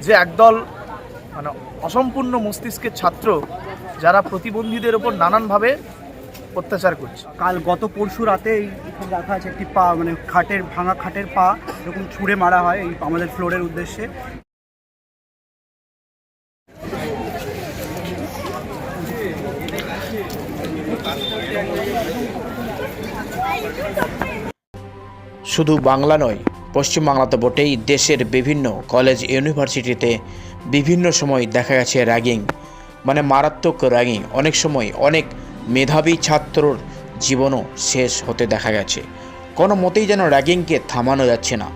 যে একদল মানে অসম্পূর্ণ মস্তিষ্কের ছাত্র যারা প্রতিবন্ধীদের ওপর নানানভাবে অত্যাচার করছে। গত পরশু রাতে এখানে রাখা আছে একটি পা, মানে ভাঙা খাটের পা এরকম ছুঁড়ে মারা হয় এই আমাদের ফ্লোরের উদ্দেশ্যে। শুধু বাংলা নয়, পশ্চিমবাংলাতে বটেই দেশের বিভিন্ন কলেজ ইউনিভার্সিটিতে বিভিন্ন সময় দেখা গেছে র্যাগিং, মানে মারাত্মক র্যাগিং। অনেক সময় অনেক মেধাবী ছাত্রর জীবনও শেষ হতে দেখা গেছে। কোনো মতেই যেন র্যাগিংকে থামানো যাচ্ছে না।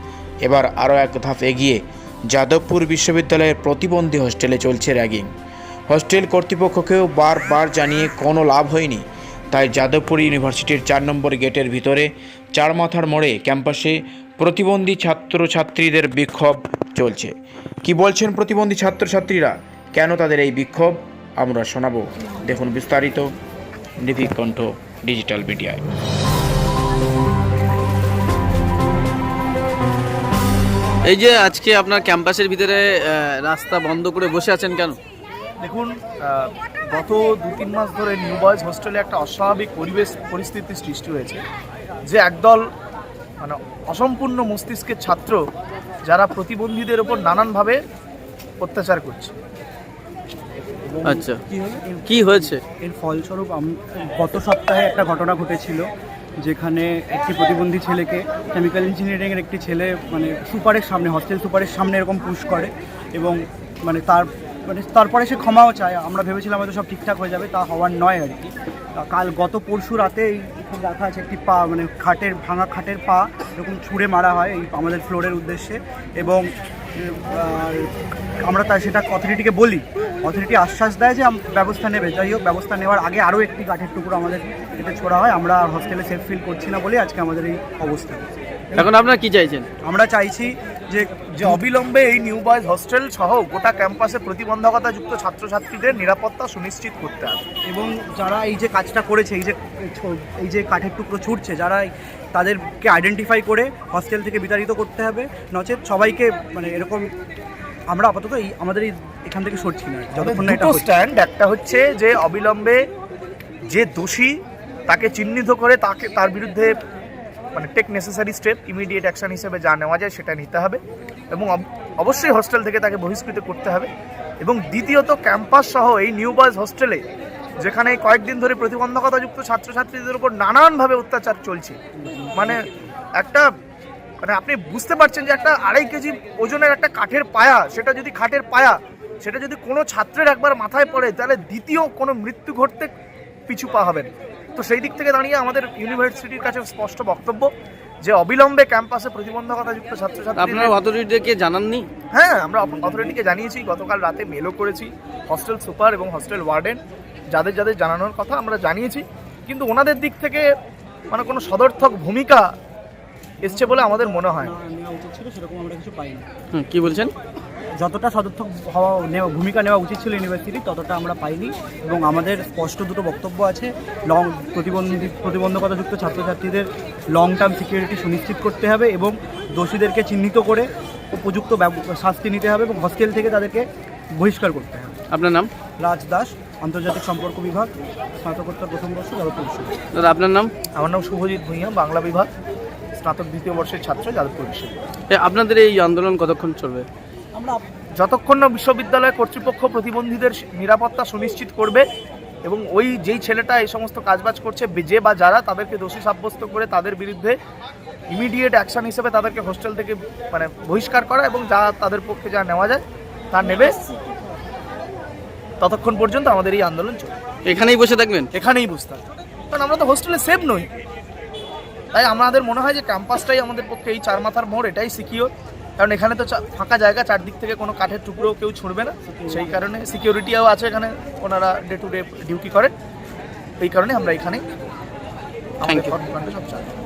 এবার আরও এক ধাপ এগিয়ে যাদবপুর বিশ্ববিদ্যালয়ের প্রতিবন্ধী হোস্টেলে চলছে র্যাগিং। হোস্টেল কর্তৃপক্ষকেও বারবার জানিয়ে কোনো লাভ হয়নি। তাই যাদবপুর ইউনিভার্সিটির 4 নম্বর গেটের ভিতরে চারমাথার মোড়ে ক্যাম্পাসে প্রতিবন্ধী ছাত্রছাত্রীদের বিক্ষোভ চলছে। কি বলছেন প্রতিবন্ধী ছাত্রছাত্রীরা, কেন তাদের এই বিক্ষোভ, আমরা শোনাবো। দেখুন বিস্তারিত নির্ভীক কণ্ঠ ডিজিটাল মিডিয়ায়। এই যে আজকে আপনার ক্যাম্পাসের ভিতরে রাস্তা বন্ধ করে বসে আছেন কেন? দেখুন, গত 2-3 মাস ধরে নিউ বয়েজ হোস্টেলে একটা অস্বাভাবিক পরিস্থিতির সৃষ্টি হয়েছে, যে একদল মানে অসম্পূর্ণ মস্তিষ্কের ছাত্র যারা প্রতিবন্ধীদের ওপর নানানভাবে অত্যাচার করছে। আচ্ছা, কি হয়েছে? এর ফলস্বরূপ গত সপ্তাহে একটা ঘটনা ঘটেছিল, যেখানে একটি প্রতিবন্ধী ছেলেকে কেমিক্যাল ইঞ্জিনিয়ারিংয়ের একটি ছেলে মানে হস্টেল সুপারের সামনে এরকম পুশ করে, এবং তারপরে সে ক্ষমাও চায়। আমরা ভেবেছিলাম হয়তো সব ঠিকঠাক হয়ে যাবে, তা হওয়ার নয় আর কি। গত পরশু রাতে এখানে রাখা আছে একটি পা, মানে ভাঙা খাটের পা এরকম ছুঁড়ে মারা হয় এই আমাদের ফ্লোরের উদ্দেশ্যে, এবং আমরা সেটা অথরিটিকে বলি। অথরিটি আশ্বাস দেয় যে ব্যবস্থা নেবে। যাই হোক, ব্যবস্থা নেওয়ার আগে আরও একটি কাঠের টুকরো আমাদের এতে ছোড়া হয়। আমরা হস্টেলে সেফ ফিল করছি না বলে আজকে আমাদের এই অবস্থা। এখন আপনারা কি চাইছেন? আমরা চাইছি যে অবিলম্বে এই নিউ বয়েজ হোস্টেল সহ গোটা ক্যাম্পাসে প্রতিবন্ধকতাযুক্ত ছাত্রছাত্রীদের নিরাপত্তা সুনিশ্চিত করতে হবে, এবং যারা এই যে কাজটা করেছে, এই যে কাঠের টুকরো ছুটছে, যারা তাদেরকে আইডেন্টিফাই করে হস্টেল থেকে বিতাড়িত করতে হবে। নচেত সবাইকে মানে এরকম আমরা আপাতত আমাদের এখান থেকে সরছি না যতক্ষণ না এটা স্ট্যান্ড। একটা হচ্ছে যে অবিলম্বে যে দোষী তাকে চিহ্নিত করে তার বিরুদ্ধে মানে take necessary step, immediate action হিসেবে যা নেওয়া যায় সেটা নিতে হবে, এবং অবশ্যই হোস্টেল থেকে তাকে বহিষ্কৃত করতে হবে। এবং দ্বিতীয়ত, ক্যাম্পাস সহ এই নিউ বয়েজ হোস্টেলে যেখানে কয়েকদিন ধরে প্রতিবন্ধকতাযুক্ত ছাত্রছাত্রীদের উপর নানানভাবে অত্যাচার চলছে, মানে আপনি বুঝতে পারছেন যে একটা 2.5 কেজি ওজনের একটা কাঠের পায়া, সেটা যদি কোনো ছাত্রের একবার মাথায় পড়ে, তাহলে দ্বিতীয় কোনো মৃত্যু ঘটতে পিছু পা হবে না। তো সেই দিক থেকে দাঁড়িয়ে আমাদের ইউনিভার্সিটির কাছে স্পষ্ট বক্তব্য যে অবিলম্বে ক্যাম্পাসে প্রতিবন্ধকতাযুক্ত ছাত্রছাত্রী। আপনারা অথরিটিকে জানাননি? হ্যাঁ, আমরা অথরিটিকে জানিয়েছি, গতকাল রাতে মেলও করেছি। হস্টেল সুপার এবং হস্টেল ওয়ার্ডেন যাদের জানানোর কথা আমরা জানিয়েছি, কিন্তু ওনাদের দিক থেকে মানে কোনো সদর্থক ভূমিকা এসছে বলে আমাদের মনে হয়। নেওয়া উচিত ছিল, সেরকম আমরা কিছু পাইনি। কি বলছেন? যতটা সদর্থক ভূমিকা নেওয়া উচিত ছিল ইউনিভার্সিটি, ততটা আমরা পাইনি। এবং আমাদের স্পষ্ট দুটো বক্তব্য আছে। প্রতিবন্ধকতাযুক্ত ছাত্রছাত্রীদের লং টার্ম সিকিউরিটি সুনিশ্চিত করতে হবে, এবং দোষীদেরকে চিহ্নিত করে উপযুক্ত শাস্তি নিতে হবে, এবং হস্টেল থেকে তাদেরকে বহিষ্কার করতে হবে। আপনার নাম? রাজ দাস, আন্তর্জাতিক সম্পর্ক বিভাগ, স্নাতকোত্তর 1ম বর্ষ, যাদবপুর বিশ্ববিদ্যালয়। দাদা আপনার নাম? আমার নাম শুভজিৎ ভূঁইয়া, বাংলা বিভাগ, স্নাতক 2য় বর্ষের ছাত্র, যাদবপুর বিশ্ববিদ্যালয়। আপনাদের এই আন্দোলন কতক্ষণ চলবে? যতক্ষণ না বিশ্ববিদ্যালয় কর্তৃপক্ষ প্রতিবন্ধীদের নিরাপত্তা সুনিশ্চিত করবে, এবং যেই ছেলেটা এই সমস্ত কাজবাজ করছে, যে বা যারা, তাদেরকে দোষী সাব্যস্ত করে তাদের বিরুদ্ধে ইমিডিয়েট অ্যাকশন হিসেবে তাদেরকে হোস্টেল থেকে মানে বহিষ্কার করা, এবং যা তাদের পক্ষে যা নেওয়া যায় তা নেবে, ততক্ষণ পর্যন্ত আমাদের এই আন্দোলন চলবে। এখানেই বসে থাকবেন? এখানেই বসতে হবে, কারণ আমরা তো হোস্টেলে সেফ নই। তাই আমাদের মনে হয় যে ক্যাম্পাসটাই আমাদের পক্ষে, এই চারমাথার মোড় এটাই সিকিউর, কারণ এখানে তো ফাঁকা জায়গা, চারদিক থেকে কোনো কাঠের টুকরো কেউ ছুঁড়বে না। সেই কারণে সিকিউরিটিও আছে এখানে, ওনারা ডে টু ডে ডিউটি করেন। এই কারণে আমরা এখানেই আমাদের কর্মকাণ্ড সব চালাই।